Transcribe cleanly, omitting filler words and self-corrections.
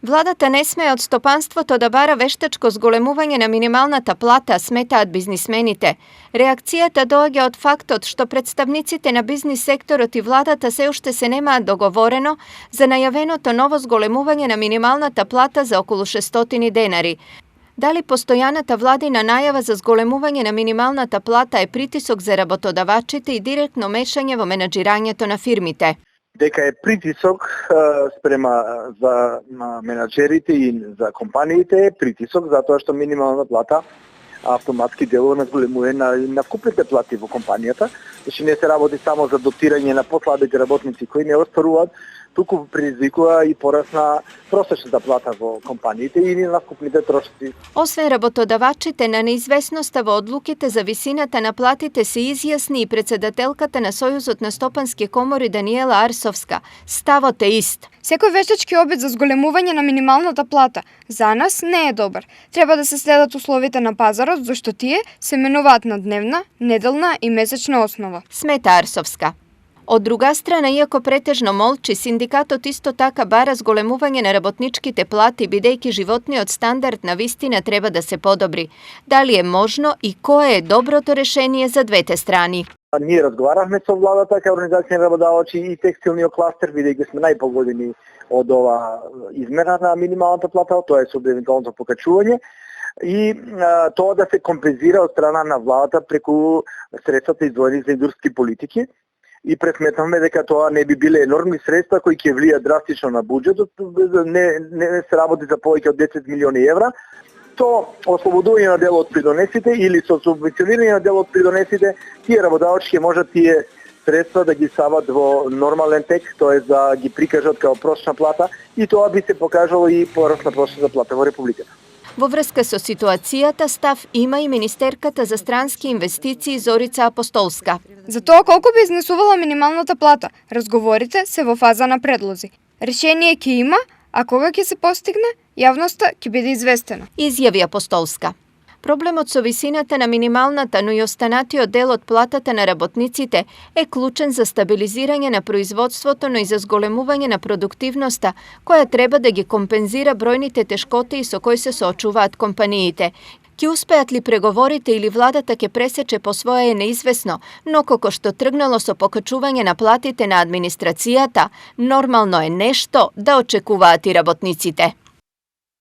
Владата не смее од стопанството да бара вештачко зголемување на минималната плата, сметаат бизнисмените. Реакцијата доаѓа од фактот што представниците на бизнис секторот и владата се уште се немаат договорено за најавеното ново зголемување на минималната плата за околу 600 денари. Дали постојаната владина најава за зголемување на минималната плата е притисок за работодавачите и директно мешање во менаџирањето на фирмите? Дека е притисок спрема за менаџерите и за компаниите, е притисок затоа што минимална плата автоматски делува на зголемување на вкупните плати во компанијата. Значи не се работи само за дотирање на послабите работници кои не остваруваат, туку предизвикува и пораст на просечната плата во компаниите и на вкупните трошоци. Освен работодавачите, на неизвестноста во одлуките за висината на платите се изјасни и председателката на Сојузот на стопански комори Даниела Арсовска. Ставот е ист. Секој вештачки обид за зголемување на минималната плата за нас не е добар. Треба да се следат условите на пазарот, зашто тие се менуваат на дневна, неделна и месечна основа. Смета Арсовска. Од друга страна, иако претежно молчи, синдикатот исто така бара зголемување на работничките плати, бидејќи животниот стандард на вистина треба да се подобри. Дали е можно и кое е доброто решение за двете страни? Ние разговаравме со владата, кај организација на работодавачи и текстилниот кластер, бидејќи сме најпогодени од ова измера на минималната плата, тоа е со евентуалното покачување. И тоа да се компензира од страна на владата преку средствата издвоени за индустријски политики. И пресметнавме дека тоа не би биле енормни средства кои ќе влијат драстично на буџетот, не се работи за повеќе од 10 милиони евра. То ослободување на дел од придонесите или со субвенционирање на дел од придонесите, тие работодавачи ќе можат тие средства да ги стават во нормален тек, тоа да ги прикажат како просечна плата и тоа би се покажало и пораст на просечната плата во Републиката. Во врска со ситуацијата став има и министерката за странски инвестиции Зорица Апостолска. За тоа колку би изнесувала минималната плата, разговорите се во фаза на предлози. Решение ќе има, а кога ќе се постигне, јавноста ќе биде известена. Изјави Апостолска. Проблемот со висината на минималната, но и останатиот дел од платата на работниците е клучен за стабилизирање на производството, но и за зголемување на продуктивноста, која треба да ги компензира бројните тешкоти со кои се соочуваат компаниите. Ќе успеат ли преговорите или владата ќе пресече по своје е неизвестно, но како што тргнало со покачување на платите на администрацијата, нормално е нешто да очекуваат и работниците.